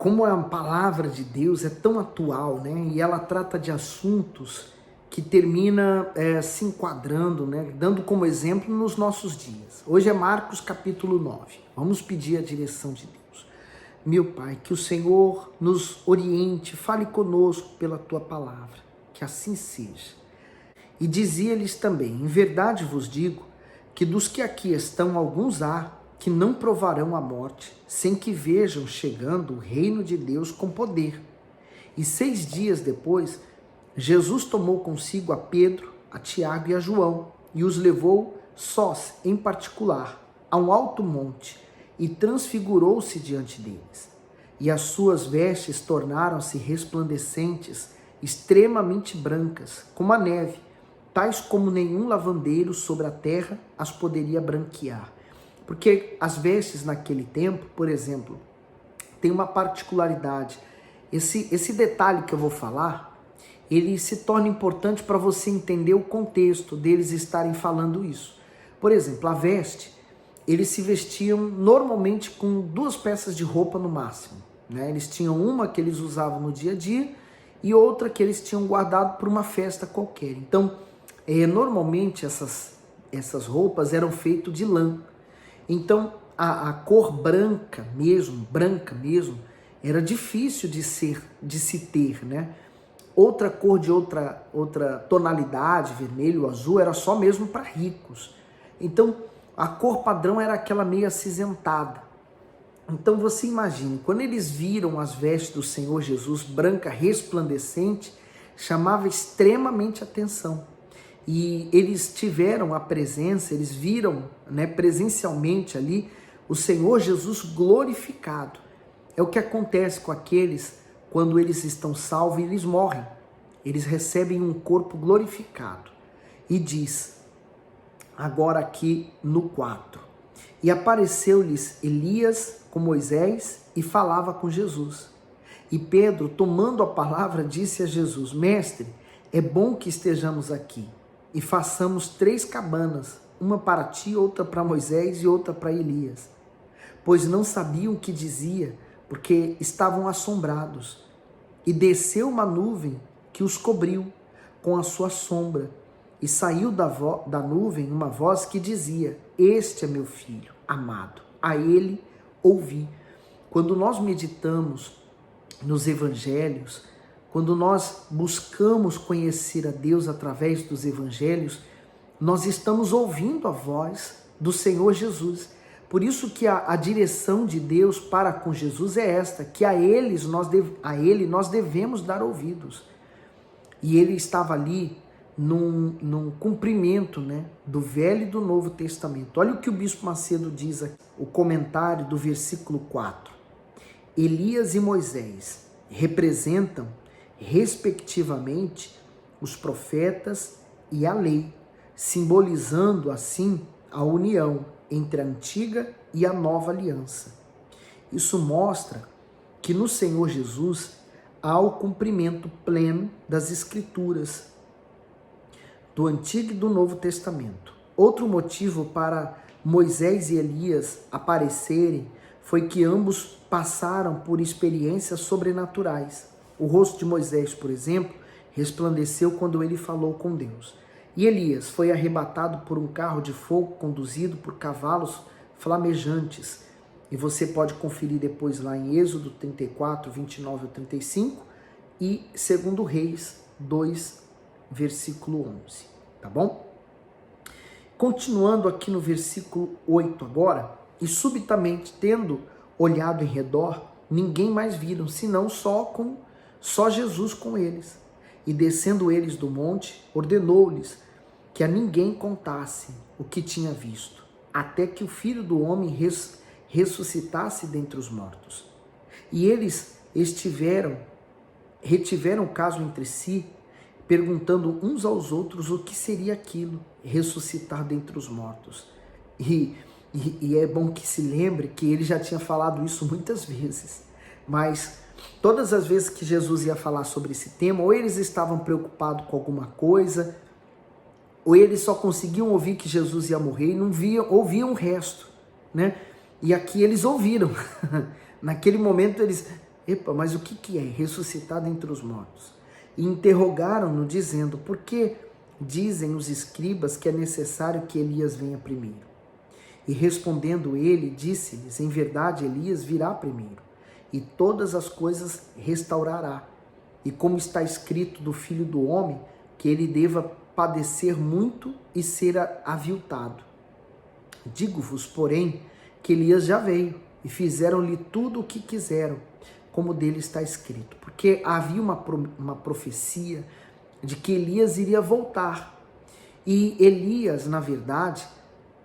como a palavra de Deus é tão atual, né? E ela trata de assuntos que termina se enquadrando, né? Dando como exemplo nos nossos dias. Hoje é Marcos capítulo 9. Vamos pedir a direção de Deus. Meu Pai, que o Senhor nos oriente, fale conosco pela Tua palavra, que assim seja. E dizia-lhes também, em verdade vos digo, que dos que aqui estão alguns há, que não provarão a morte, sem que vejam chegando o reino de Deus com poder. E 6 dias depois, Jesus tomou consigo a Pedro, a Tiago e a João, e os levou sós, em particular, a um alto monte, e transfigurou-se diante deles. E as suas vestes tornaram-se resplandecentes, extremamente brancas, como a neve, tais como nenhum lavandeiro sobre a terra as poderia branquear. Porque as vestes naquele tempo, por exemplo, tem uma particularidade. Esse detalhe que eu vou falar, ele se torna importante para você entender o contexto deles estarem falando isso. Por exemplo, a veste, eles se vestiam normalmente com 2 peças de roupa no máximo, né? Eles tinham uma que eles usavam no dia a dia e outra que eles tinham guardado para uma festa qualquer. Então, normalmente essas roupas eram feitas de lã. Então, a cor branca mesmo, era difícil de se ter, né? Outra cor de outra tonalidade, vermelho, azul, era só mesmo para ricos. Então, a cor padrão era aquela meio acinzentada. Então, você imagine, quando eles viram as vestes do Senhor Jesus, branca, resplandecente, chamava extremamente atenção. E eles tiveram a presença, eles viram, né, presencialmente ali o Senhor Jesus glorificado. É o que acontece com aqueles quando eles estão salvos e eles morrem. Eles recebem um corpo glorificado. E diz, agora aqui no 4, e apareceu-lhes Elias com Moisés e falava com Jesus. E Pedro, tomando a palavra, disse a Jesus, Mestre, é bom que estejamos aqui. E façamos 3 cabanas, uma para ti, outra para Moisés e outra para Elias. Pois não sabiam o que dizia, porque estavam assombrados. E desceu uma nuvem que os cobriu com a sua sombra. E saiu da nuvem uma voz que dizia, este é meu filho amado, a ele ouvi. Quando nós meditamos nos evangelhos, quando nós buscamos conhecer a Deus através dos evangelhos, nós estamos ouvindo a voz do Senhor Jesus. Por isso que a direção de Deus para com Jesus é esta, que a Ele nós devemos dar ouvidos. E ele estava ali num cumprimento, né, do Velho e do Novo Testamento. Olha o que o Bispo Macedo diz aqui, o comentário do versículo 4. Elias e Moisés representam respectivamente os profetas e a lei, simbolizando assim a união entre a antiga e a nova aliança. Isso mostra que no Senhor Jesus há o cumprimento pleno das Escrituras, do Antigo e do Novo Testamento. Outro motivo para Moisés e Elias aparecerem foi que ambos passaram por experiências sobrenaturais. O rosto de Moisés, por exemplo, resplandeceu quando ele falou com Deus. E Elias foi arrebatado por um carro de fogo conduzido por cavalos flamejantes. E você pode conferir depois lá em Êxodo 34, 29 ao 35 e 2 Reis 2, versículo 11. Tá bom? Continuando aqui no versículo 8 agora, e subitamente, tendo olhado em redor, ninguém mais viram, senão só Jesus com eles. E descendo eles do monte, ordenou-lhes que a ninguém contasse o que tinha visto, até que o Filho do Homem ressuscitasse dentre os mortos. E eles retiveram o caso entre si, perguntando uns aos outros o que seria aquilo, ressuscitar dentre os mortos. E é bom que se lembre que ele já tinha falado isso muitas vezes, mas todas as vezes que Jesus ia falar sobre esse tema, ou eles estavam preocupados com alguma coisa, ou eles só conseguiam ouvir que Jesus ia morrer e não ouviam o resto, né? E aqui eles ouviram. Naquele momento eles Epa, mas o que é? Ressuscitado entre os mortos. E interrogaram-no, dizendo: por que dizem os escribas que é necessário que Elias venha primeiro? E respondendo ele, disse-lhes: em verdade, Elias virá primeiro, e todas as coisas restaurará. E como está escrito do Filho do Homem, que ele deva padecer muito e ser aviltado. Digo-vos, porém, que Elias já veio, e fizeram-lhe tudo o que quiseram, como dele está escrito. Porque havia uma profecia de que Elias iria voltar. E Elias, na verdade,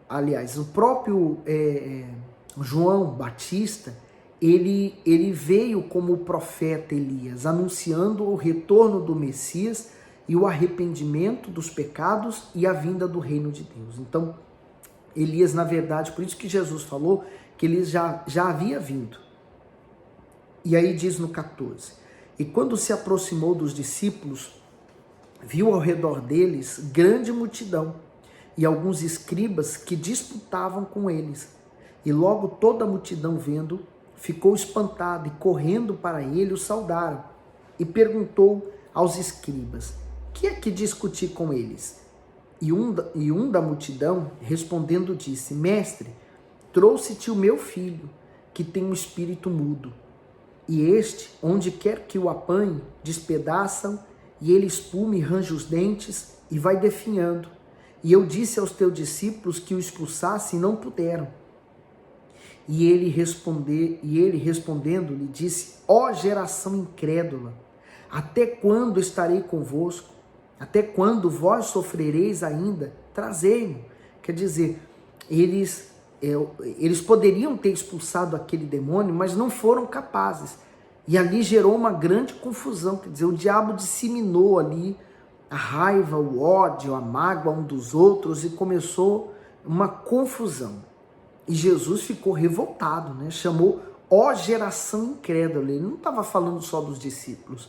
aliás, o próprio João Batista, ele veio como profeta Elias, anunciando o retorno do Messias e o arrependimento dos pecados e a vinda do reino de Deus. Então, Elias, na verdade, por isso que Jesus falou que Elias já havia vindo. E aí diz no 14: e quando se aproximou dos discípulos, viu ao redor deles grande multidão e alguns escribas que disputavam com eles. E logo toda a multidão vendo, ficou espantada e correndo para ele o saudaram. E perguntou aos escribas: que é que discuti com eles? E um da multidão, respondendo, disse: mestre, trouxe-te o meu filho, que tem um espírito mudo. E este, onde quer que o apanhe, despedaçam, e ele espuma e range os dentes, e vai definhando. E eu disse aos teus discípulos que o expulsassem, e não puderam. E ele respondendo lhe disse: ó geração incrédula, até quando estarei convosco? Até quando vós sofrereis ainda? Trazei-mo. Quer dizer, eles poderiam ter expulsado aquele demônio, mas não foram capazes. E ali gerou uma grande confusão. Quer dizer, o diabo disseminou ali a raiva, o ódio, a mágoa um dos outros, e começou uma confusão. E Jesus ficou revoltado, né? Chamou ó geração incrédula. Ele não estava falando só dos discípulos.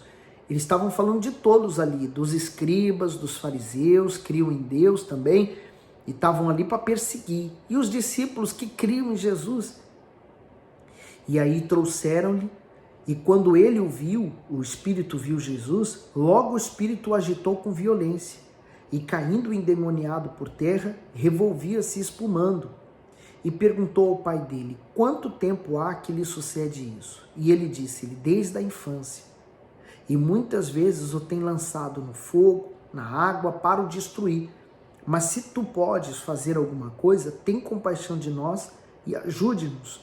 Eles estavam falando de todos ali, dos escribas, dos fariseus, criam em Deus também, e estavam ali para perseguir. E os discípulos que criam em Jesus. E aí trouxeram-lhe, e quando ele o viu, o Espírito viu Jesus, logo o Espírito o agitou com violência, e caindo endemoniado por terra, revolvia-se espumando. E perguntou ao pai dele: quanto tempo há que lhe sucede isso? E ele disse-lhe: desde a infância. E muitas vezes o tem lançado no fogo, na água, para o destruir. Mas se tu podes fazer alguma coisa, tem compaixão de nós e ajude-nos.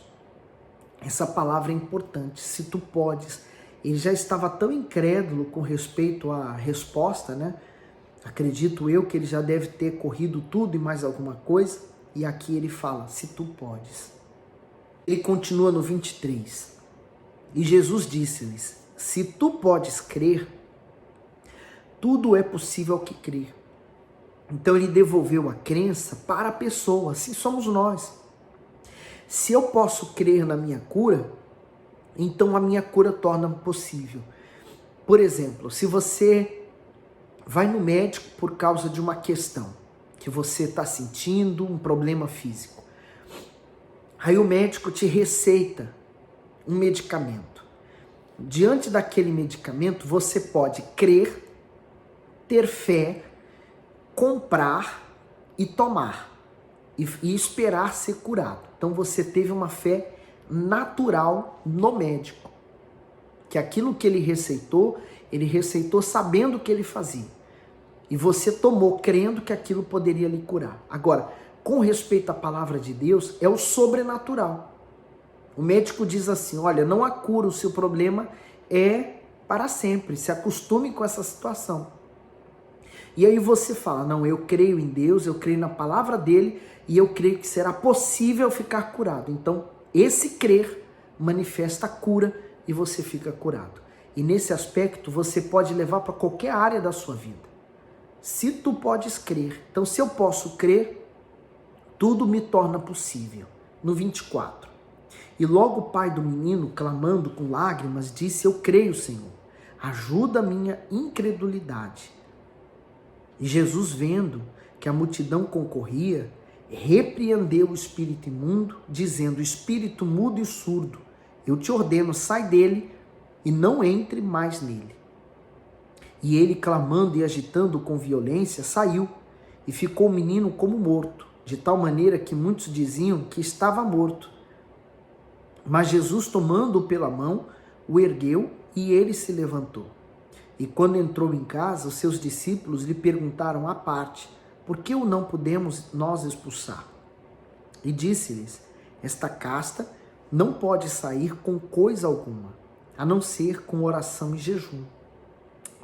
Essa palavra é importante, se tu podes. Ele já estava tão incrédulo com respeito à resposta, né? Acredito eu que ele já deve ter corrido tudo e mais alguma coisa. E aqui ele fala: se tu podes. Ele continua no 23. E Jesus disse-lhes: se tu podes crer, tudo é possível ao que crer. Então ele devolveu a crença para a pessoa, assim somos nós. Se eu posso crer na minha cura, então a minha cura torna possível. Por exemplo, se você vai no médico por causa de uma questão que você está sentindo, um problema físico, aí o médico te receita um medicamento. Diante daquele medicamento, você pode crer, ter fé, comprar e tomar, e esperar ser curado. Então você teve uma fé natural no médico, que aquilo que ele receitou sabendo o que ele fazia. E você tomou crendo que aquilo poderia lhe curar. Agora, com respeito à palavra de Deus, é o sobrenatural. O médico diz assim: olha, não há cura, o seu problema é para sempre, se acostume com essa situação. E aí você fala: não, eu creio em Deus, eu creio na palavra dele, e eu creio que será possível ficar curado. Então, esse crer manifesta a cura e você fica curado. E nesse aspecto, você pode levar para qualquer área da sua vida. Se tu podes crer, então se eu posso crer, tudo me torna possível. No 24. E logo o pai do menino, clamando com lágrimas, disse: eu creio, Senhor, ajuda a minha incredulidade. E Jesus, vendo que a multidão concorria, repreendeu o espírito imundo, dizendo: espírito mudo e surdo, eu te ordeno, sai dele e não entre mais nele. E ele, clamando e agitando com violência, saiu, e ficou o menino como morto, de tal maneira que muitos diziam que estava morto. Mas Jesus, tomando-o pela mão, o ergueu, e ele se levantou. E quando entrou em casa, os seus discípulos lhe perguntaram à parte: por que o não podemos nós expulsar? E disse-lhes: esta casta não pode sair com coisa alguma, a não ser com oração e jejum.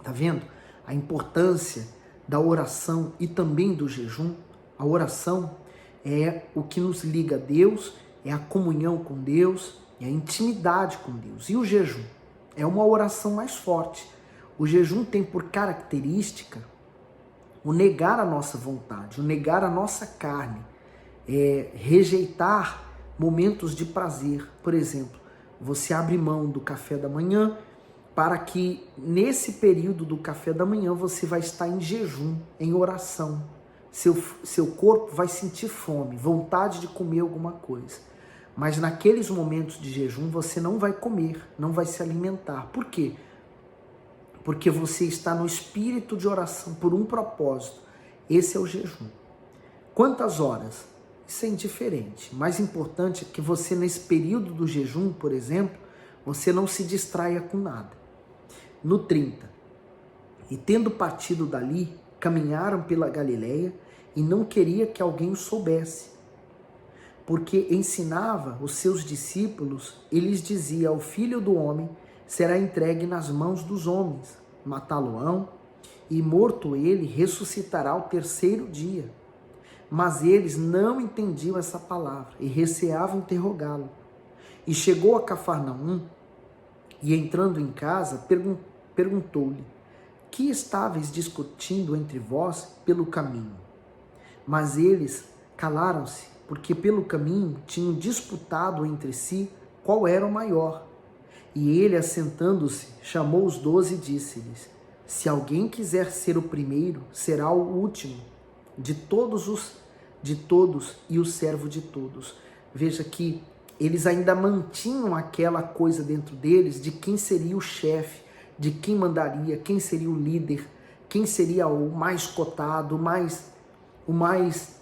Tá vendo a importância da oração e também do jejum? A oração é o que nos liga a Deus, é a comunhão com Deus, é a intimidade com Deus. E o jejum é uma oração mais forte. O jejum tem por característica o negar a nossa vontade, o negar a nossa carne, rejeitar momentos de prazer. Por exemplo, você abre mão do café da manhã para que nesse período do café da manhã você vai estar em jejum, em oração. Seu corpo vai sentir fome, vontade de comer alguma coisa. Mas naqueles momentos de jejum você não vai comer, não vai se alimentar. Por quê? Porque você está no espírito de oração por um propósito. Esse é o jejum. Quantas horas? Isso é indiferente. O mais importante é que você, nesse período do jejum, por exemplo, você não se distraia com nada. No 30. E tendo partido dali, caminharam pela Galileia e não queria que alguém o soubesse, porque ensinava os seus discípulos e lhes dizia: o Filho do Homem será entregue nas mãos dos homens, matá-lo-ão, e morto ele, ressuscitará ao terceiro dia. Mas eles não entendiam essa palavra e receavam interrogá-lo. E chegou a Cafarnaum, e entrando em casa, perguntou-lhe: que estáveis discutindo entre vós pelo caminho? Mas eles calaram-se, porque pelo caminho tinham disputado entre si qual era o maior. E ele, assentando-se, chamou os 12 e disse-lhes: se alguém quiser ser o primeiro, será o último de todos e o servo de todos. Veja que eles ainda mantinham aquela coisa dentro deles de quem seria o chefe, de quem mandaria, quem seria o líder, quem seria o mais cotado, o mais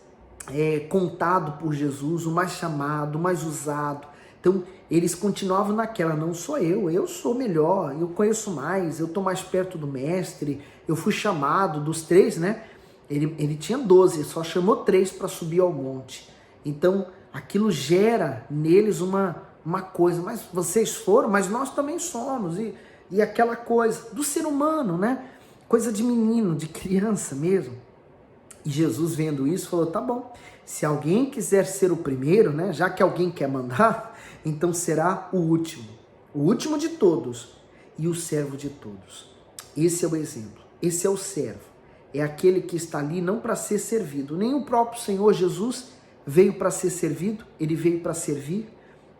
contado por Jesus, o mais chamado, o mais usado. Então, eles continuavam naquela: não sou eu sou melhor, eu conheço mais, eu estou mais perto do mestre, eu fui chamado dos 3, né? Ele tinha 12, só chamou 3 para subir ao monte. Então, aquilo gera neles uma coisa: mas vocês foram, mas nós também somos. E aquela coisa do ser humano, né? Coisa de menino, de criança mesmo. E Jesus, vendo isso, falou: tá bom, se alguém quiser ser o primeiro, né? Já que alguém quer mandar, então será o último de todos e o servo de todos. Esse é o exemplo, esse é o servo. É aquele que está ali não para ser servido. Nem o próprio Senhor Jesus veio para ser servido, ele veio para servir.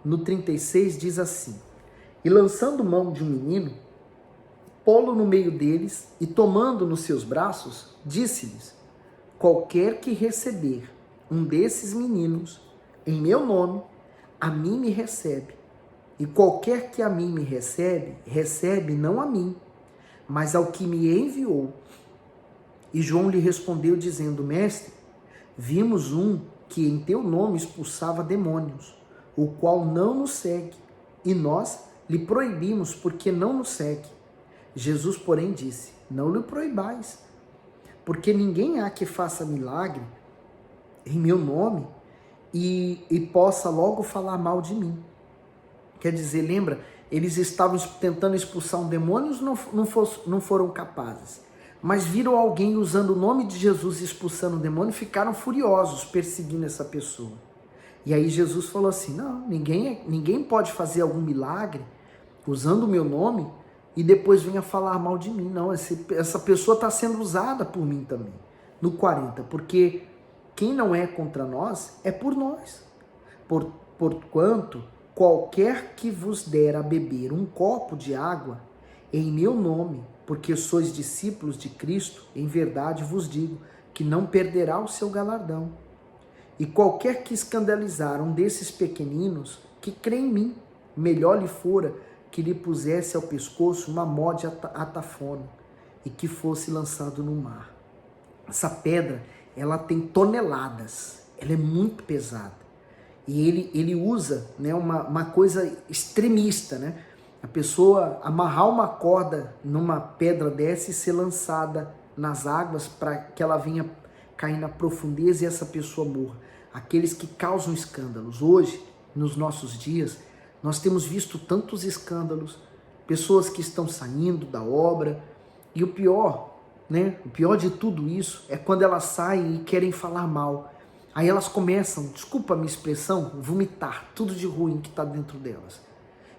No 36 diz assim: e lançando mão de um menino, pô-lo no meio deles e tomando nos seus braços, disse-lhes: qualquer que receber um desses meninos em meu nome, a mim me recebe. E qualquer que a mim me recebe, recebe não a mim, mas ao que me enviou. E João lhe respondeu dizendo: mestre, vimos um que em teu nome expulsava demônios, o qual não nos segue, e nós lhe proibimos porque não nos segue. Jesus, porém, disse: não lhe proibais, porque ninguém há que faça milagre em meu nome e possa logo falar mal de mim. Quer dizer, lembra, eles estavam tentando expulsar um demônio e não foram capazes. Mas viram alguém usando o nome de Jesus expulsando o demônio e ficaram furiosos, perseguindo essa pessoa. E aí Jesus falou assim: não, ninguém pode fazer algum milagre usando o meu nome e depois venha falar mal de mim. Não, essa pessoa está sendo usada por mim também. No 40, porque quem não é contra nós é por nós. Porquanto, qualquer que vos der a beber um copo de água em meu nome, porque sois discípulos de Cristo, em verdade vos digo que não perderá o seu galardão. E qualquer que escandalizar um desses pequeninos, que crê em mim, melhor lhe fora que lhe pusesse ao pescoço uma mó de atafono e que fosse lançado no mar. Essa pedra, ela tem toneladas, ela é muito pesada. E ele usa, né, uma coisa extremista, né? A pessoa amarrar uma corda numa pedra dessa e ser lançada nas águas para que ela venha cair na profundeza e essa pessoa morra. Aqueles que causam escândalos. Hoje, nos nossos dias, nós temos visto tantos escândalos, pessoas que estão saindo da obra, e o pior, né? O pior de tudo isso é quando elas saem e querem falar mal. Aí elas começam, desculpa a minha expressão, vomitar tudo de ruim que está dentro delas.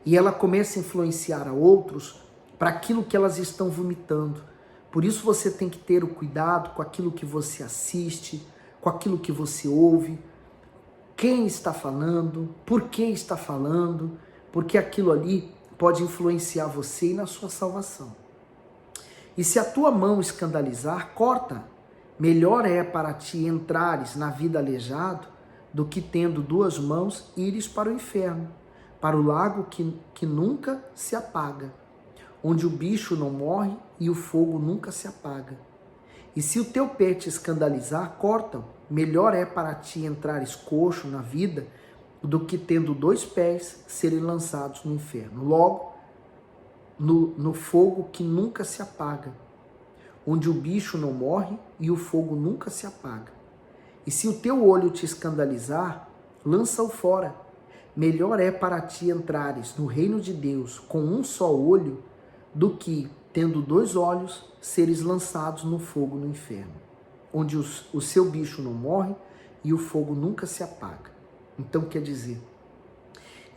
E ela começa a influenciar a outros para aquilo que elas estão vomitando. Por isso você tem que ter o cuidado com aquilo que você assiste, com aquilo que você ouve, quem está falando, por que está falando, porque aquilo ali pode influenciar você e na sua salvação. E se a tua mão escandalizar, corta. Melhor é para ti entrares na vida aleijado do que tendo duas mãos ires para o inferno, para o lago que nunca se apaga, onde o bicho não morre e o fogo nunca se apaga. E se o teu pé te escandalizar, corta-o. Melhor é para ti entrares coxo na vida do que tendo dois pés serem lançados no inferno. Logo, no fogo que nunca se apaga, onde o bicho não morre e o fogo nunca se apaga. E se o teu olho te escandalizar, lança-o fora. Melhor é para ti entrares no reino de Deus com um só olho do que, tendo dois olhos, seres lançados no fogo no inferno, onde o seu bicho não morre e o fogo nunca se apaga. Então, quer dizer,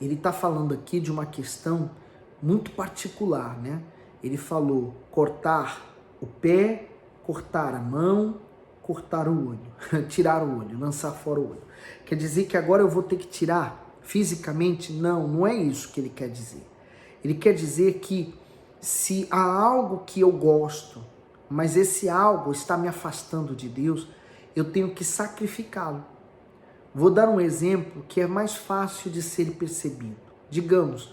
ele está falando aqui de uma questão muito particular, né? Ele falou cortar o pé, cortar a mão, cortar o olho, tirar o olho, lançar fora o olho. Quer dizer que agora eu vou ter que tirar fisicamente? Não, não é isso que ele quer dizer. Ele quer dizer que se há algo que eu gosto, mas esse algo está me afastando de Deus, eu tenho que sacrificá-lo. Vou dar um exemplo que é mais fácil de ser percebido. Digamos,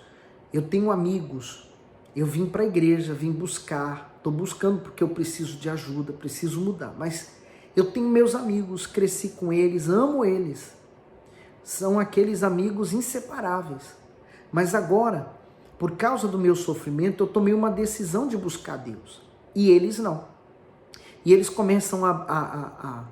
eu tenho amigos, eu vim para a igreja, vim buscar, estou buscando porque eu preciso de ajuda, preciso mudar, mas eu tenho meus amigos, cresci com eles, amo eles, são aqueles amigos inseparáveis, mas agora, por causa do meu sofrimento, eu tomei uma decisão de buscar Deus, e eles não, e eles começam a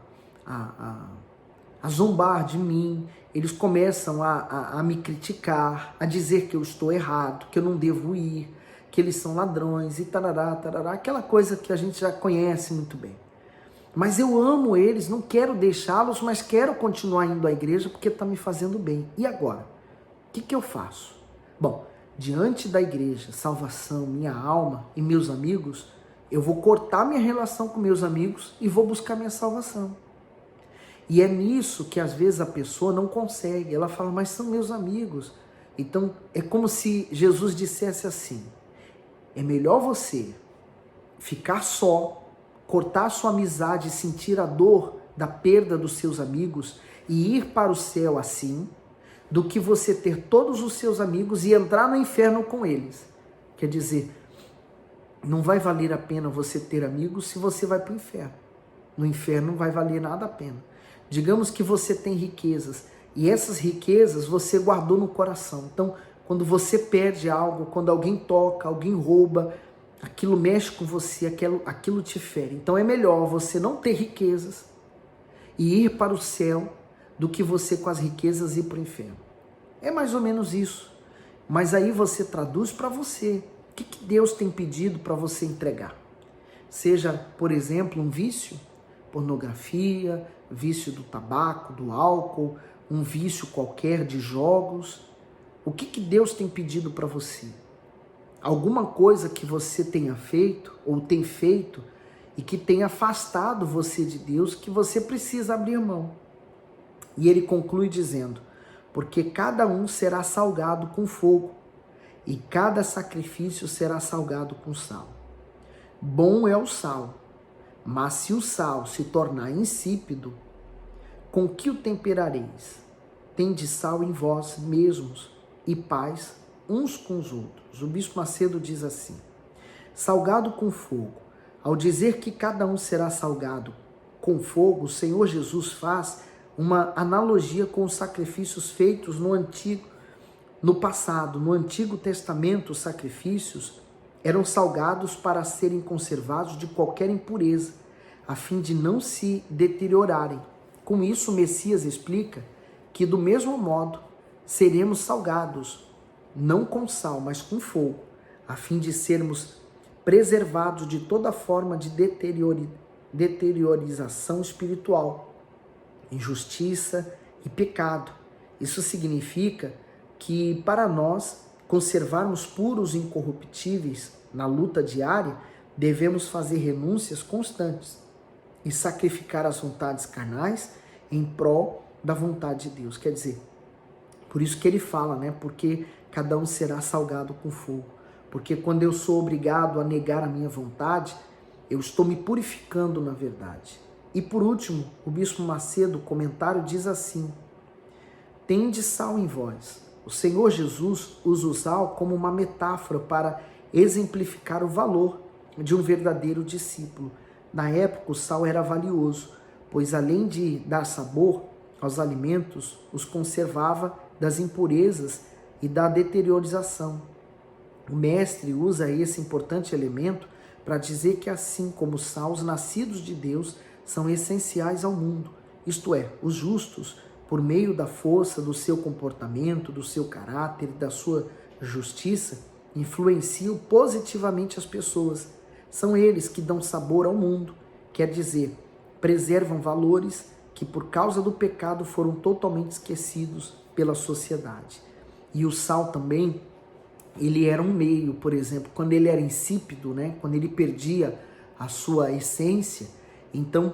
zombar de mim, eles começam a me criticar, a dizer que eu estou errado, que eu não devo ir, que eles são ladrões e tarará, tarará, aquela coisa que a gente já conhece muito bem. Mas eu amo eles, não quero deixá-los, mas quero continuar indo à igreja porque está me fazendo bem. E agora? O que eu faço? Bom, diante da igreja, salvação, minha alma e meus amigos, eu vou cortar minha relação com meus amigos e vou buscar minha salvação. E é nisso que às vezes a pessoa não consegue. Ela fala, mas são meus amigos. Então é como se Jesus dissesse assim, é melhor você ficar só, cortar a sua amizade, sentir a dor da perda dos seus amigos e ir para o céu assim, do que você ter todos os seus amigos e entrar no inferno com eles. Quer dizer, não vai valer a pena você ter amigos se você vai para o inferno. No inferno não vai valer nada a pena. Digamos que você tem riquezas e essas riquezas você guardou no coração. Então, quando você perde algo, quando alguém toca, alguém rouba, aquilo mexe com você, aquilo te fere. Então é melhor você não ter riquezas e ir para o céu do que você com as riquezas ir para o inferno. É mais ou menos isso. Mas aí você traduz para você. O que Deus tem pedido para você entregar? Seja, por exemplo, um vício, pornografia, vício do tabaco, do álcool, um vício qualquer de jogos. O que Deus tem pedido para você? Alguma coisa que você tenha feito ou tem feito e que tenha afastado você de Deus, que você precisa abrir mão. E ele conclui dizendo, porque cada um será salgado com fogo e cada sacrifício será salgado com sal. Bom é o sal, mas se o sal se tornar insípido, com que o temperareis? Tende sal em vós mesmos e paz uns com os outros. O bispo Macedo diz assim: salgado com fogo. Ao dizer que cada um será salgado com fogo, o Senhor Jesus faz uma analogia com os sacrifícios feitos no passado. No Antigo Testamento, os sacrifícios eram salgados para serem conservados de qualquer impureza, a fim de não se deteriorarem. Com isso, o Messias explica que, do mesmo modo, seremos salgados, não com sal, mas com fogo, a fim de sermos preservados de toda forma de deteriorização espiritual, injustiça e pecado. Isso significa que, para nós conservarmos puros e incorruptíveis na luta diária, devemos fazer renúncias constantes e sacrificar as vontades carnais em prol da vontade de Deus. Quer dizer, por isso que ele fala, né? Porque cada um será salgado com fogo. Porque quando eu sou obrigado a negar a minha vontade, eu estou me purificando na verdade. E por último, o bispo Macedo, comentário, diz assim: tende sal em vós. O Senhor Jesus usa o sal como uma metáfora para exemplificar o valor de um verdadeiro discípulo. Na época, o sal era valioso, pois além de dar sabor aos alimentos, os conservava das impurezas e da deteriorização. O mestre usa esse importante elemento para dizer que, assim como os sal, nascidos de Deus são essenciais ao mundo, isto é, os justos, por meio da força do seu comportamento, do seu caráter e da sua justiça, influenciam positivamente as pessoas. São eles que dão sabor ao mundo, quer dizer, preservam valores que por causa do pecado foram totalmente esquecidos pela sociedade. E o sal também, ele era um meio, por exemplo, quando ele era insípido, né? Quando ele perdia a sua essência, então,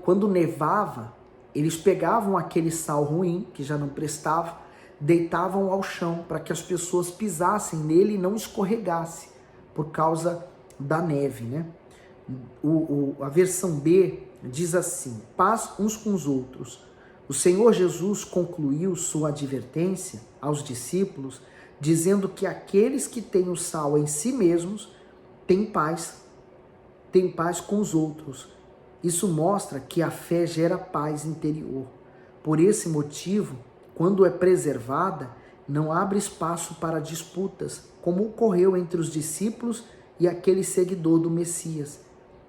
quando nevava, eles pegavam aquele sal ruim, que já não prestava, deitavam ao chão para que as pessoas pisassem nele e não escorregassem por causa da neve, né? A versão B diz assim: paz uns com os outros. O Senhor Jesus concluiu sua advertência aos discípulos dizendo que aqueles que têm o sal em si mesmos têm paz com os outros. Isso mostra que a fé gera paz interior. Por esse motivo, quando é preservada, não abre espaço para disputas, como ocorreu entre os discípulos e aquele seguidor do Messias.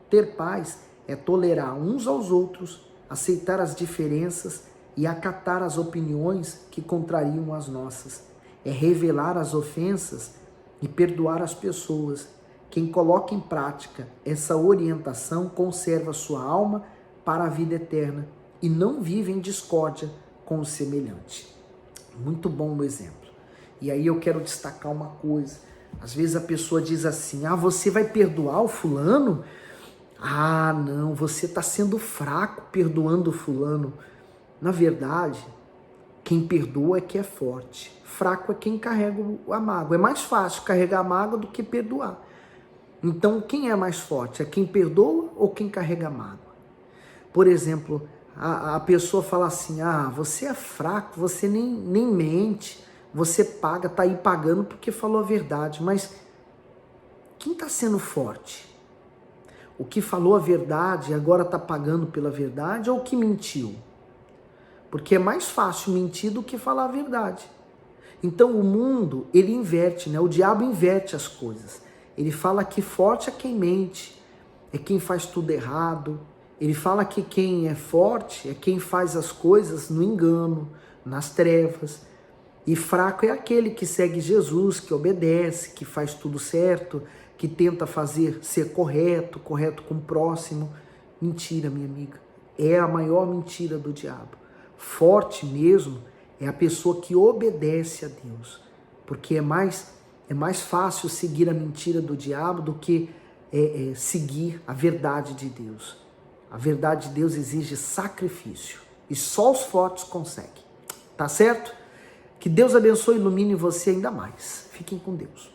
Ter paz é tolerar uns aos outros, aceitar as diferenças e acatar as opiniões que contrariam as nossas. É revelar as ofensas e perdoar as pessoas. Quem coloca em prática essa orientação conserva sua alma para a vida eterna e não vive em discórdia com o semelhante. Muito bom o exemplo. E aí eu quero destacar uma coisa. Às vezes a pessoa diz assim: você vai perdoar o fulano? Não, você está sendo fraco perdoando o fulano. Na verdade, quem perdoa é que é forte. Fraco é quem carrega a mágoa. É mais fácil carregar a mágoa do que perdoar. Então, quem é mais forte? É quem perdoa ou quem carrega a mágoa? Por exemplo, a pessoa fala assim: você é fraco, você nem mente, você paga, está aí pagando porque falou a verdade. Mas quem está sendo forte? O que falou a verdade e agora está pagando pela verdade ou o que mentiu? Porque é mais fácil mentir do que falar a verdade. Então o mundo, ele inverte, né? O diabo inverte as coisas. Ele fala que forte é quem mente, é quem faz tudo errado. Ele fala que quem é forte é quem faz as coisas no engano, nas trevas. E fraco é aquele que segue Jesus, que obedece, que faz tudo certo, que tenta ser correto com o próximo. Mentira, minha amiga. É a maior mentira do diabo. Forte mesmo é a pessoa que obedece a Deus. Porque é mais fácil seguir a mentira do diabo do que seguir a verdade de Deus. A verdade de Deus exige sacrifício. E só os fortes conseguem. Tá certo? Que Deus abençoe e ilumine você ainda mais. Fiquem com Deus.